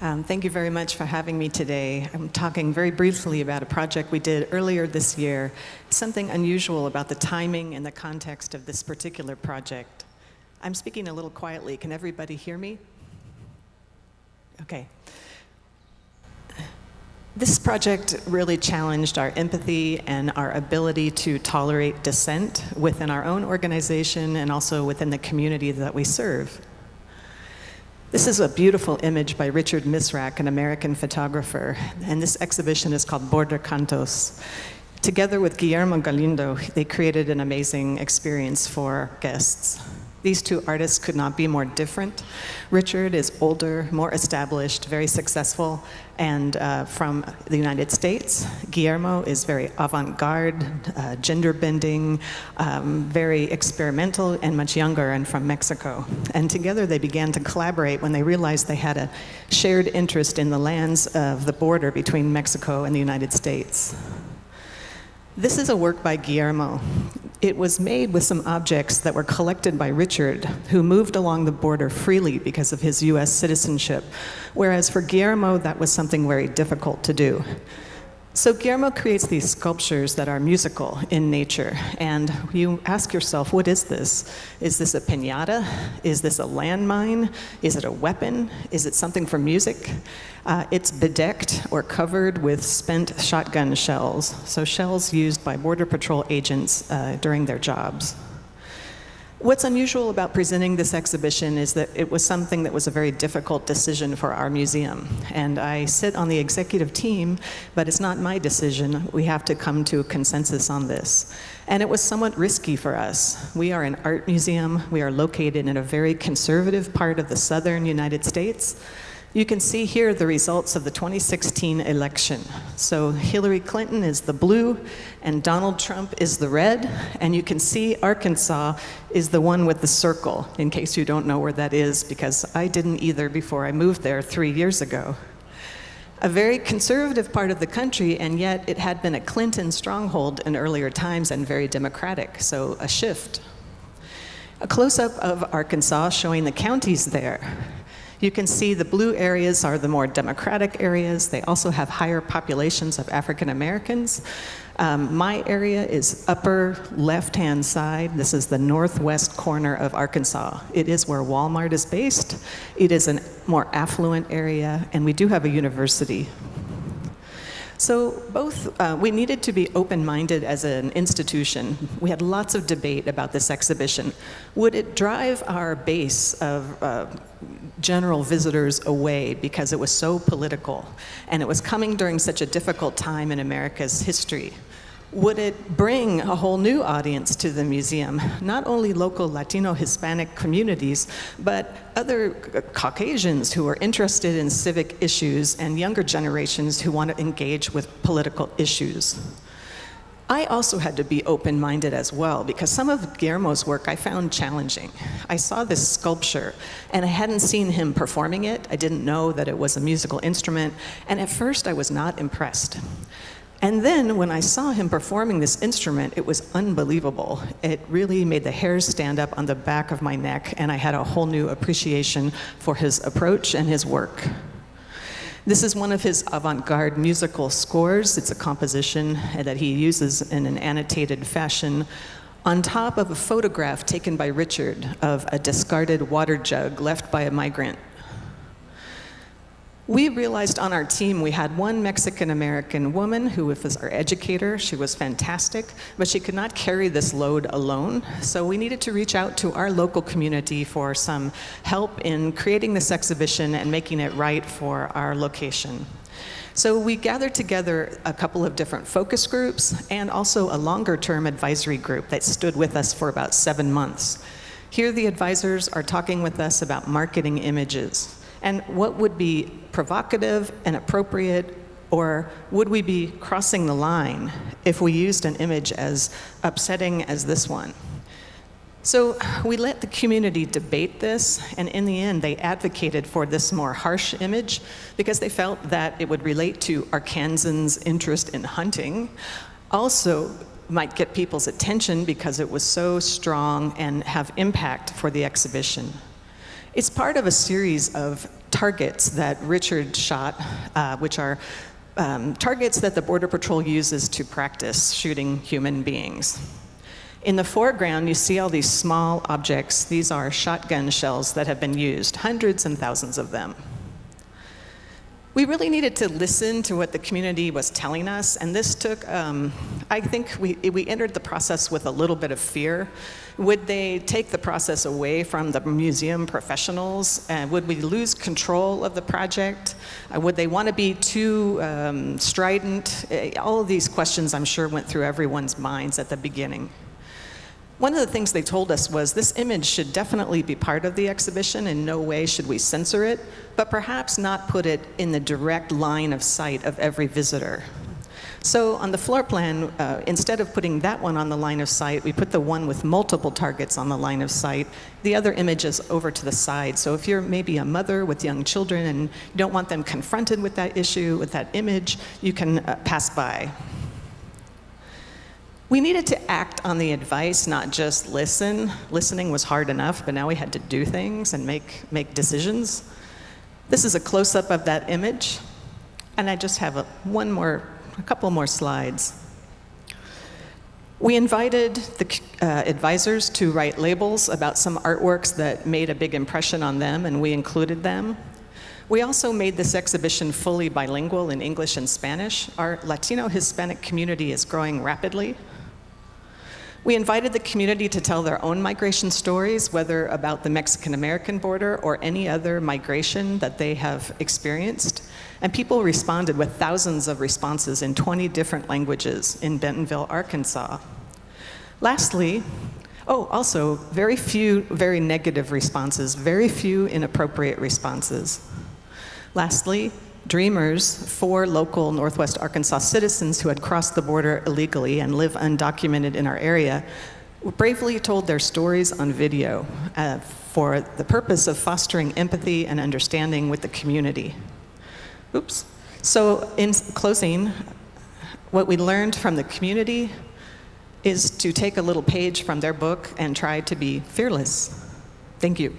Thank you very much for having me today. I'm talking very briefly about a project we did earlier this year, something unusual about the timing and the context of this particular project. I'm speaking a little quietly. Can everybody hear me? Okay. This project really challenged our empathy and our ability to tolerate dissent within our own organization and also within the community that we serve. This is a beautiful image by Richard Misrak, an American photographer, and this exhibition is called Cantos. Together with Guillermo Galindo, they created an amazing experience for guests. These two artists could not be more different. Richard is older, more established, very successful, and from the United States. Guillermo is very avant-garde, gender-bending, very experimental, and much younger, and from Mexico. And together they began to collaborate when they realized they had a shared interest in the lands of the border between Mexico and the United States. This is a work by Guillermo. It was made with some objects that were collected by Richard, who moved along the border freely because of his US citizenship, whereas for Guillermo, that was something very difficult to do. So Guillermo creates these sculptures that are musical in nature, and you ask yourself, what is this? Is this a piñata? Is this a landmine? Is it a weapon? Is it something for music? It's bedecked or covered with spent shotgun shells, so shells used by Border Patrol agents during their jobs. What's unusual about presenting this exhibition is that it was something that was a very difficult decision for our museum. And I sit on the executive team, but it's not my decision. We have to come to a consensus on this. And it was somewhat risky for us. We are an art museum. We are located in a very conservative part of the southern United States. You can see here the results of the 2016 election. So Hillary Clinton is the blue and Donald Trump is the red, and you can see Arkansas is the one with the circle, in case you don't know where that is, because I didn't either before I moved there 3 years ago. A very conservative part of the country, and yet it had been a Clinton stronghold in earlier times and very democratic, so a shift. A close-up of Arkansas showing the counties there. You can see the blue areas are the more democratic areas. They also have higher populations of African Americans. My area is upper left-hand side. This is the northwest corner of Arkansas. It is where Walmart is based. It is a more affluent area, and we do have a university. So we needed to be open-minded as an institution. We had lots of debate about this exhibition. Would it drive our base of general visitors away because it was so political and it was coming during such a difficult time in America's history? Would it bring a whole new audience to the museum, not only local Latino Hispanic communities, but other Caucasians who are interested in civic issues and younger generations who want to engage with political issues? I also had to be open-minded as well, because some of Guillermo's work I found challenging. I saw this sculpture, and I hadn't seen him performing it. I didn't know that it was a musical instrument, and at first I was not impressed. And then when I saw him performing this instrument, it was unbelievable. It really made the hairs stand up on the back of my neck, and I had a whole new appreciation for his approach and his work. This is one of his avant-garde musical scores. It's a composition that he uses in an annotated fashion on top of a photograph taken by Richard of a discarded water jug left by a migrant. We realized on our team we had one Mexican-American woman who was our educator. She was fantastic, but she could not carry this load alone. So we needed to reach out to our local community for some help in creating this exhibition and making it right for our location. So we gathered together a couple of different focus groups and also a longer-term advisory group that stood with us for about 7 months. Here the advisors are talking with us about marketing images. And what would be provocative and appropriate, or would we be crossing the line if we used an image as upsetting as this one? So we let the community debate this, and in the end, they advocated for this more harsh image because they felt that it would relate to Arkansans' interest in hunting. Also, might get people's attention because it was so strong and have impact for the exhibition. It's part of a series of targets that Richard shot, which are targets that the Border Patrol uses to practice shooting human beings. In the foreground, you see all these small objects. These are shotgun shells that have been used, hundreds and thousands of them. We really needed to listen to what the community was telling us, and this took, I think we entered the process with a little bit of fear. Would they take the process away from the museum professionals? Would we lose control of the project? Would they want to be too strident? All of these questions, I'm sure, went through everyone's minds at the beginning. One of the things they told us was this image should definitely be part of the exhibition. In no way should we censor it, but perhaps not put it in the direct line of sight of every visitor. So on the floor plan, instead of putting that one on the line of sight, we put the one with multiple targets on the line of sight. The other image is over to the side. So if you're maybe a mother with young children and you don't want them confronted with that issue, with that image, you can pass by. We needed to act on the advice, not just listen. Listening was hard enough, but now we had to do things and make decisions. This is a close-up of that image, and I just have a couple more slides. We invited the advisors to write labels about some artworks that made a big impression on them, and we included them. We also made this exhibition fully bilingual in English and Spanish. Our Latino Hispanic community is growing rapidly. We invited the community to tell their own migration stories, whether about the Mexican-American border or any other migration that they have experienced. And people responded with thousands of responses in 20 different languages in Bentonville, Arkansas. Lastly, also very few very negative responses, very few inappropriate responses. Lastly, Dreamers, 4 local Northwest Arkansas citizens who had crossed the border illegally and live undocumented in our area, bravely told their stories on video for the purpose of fostering empathy and understanding with the community. Oops. So in closing, what we learned from the community is to take a little page from their book and try to be fearless. Thank you.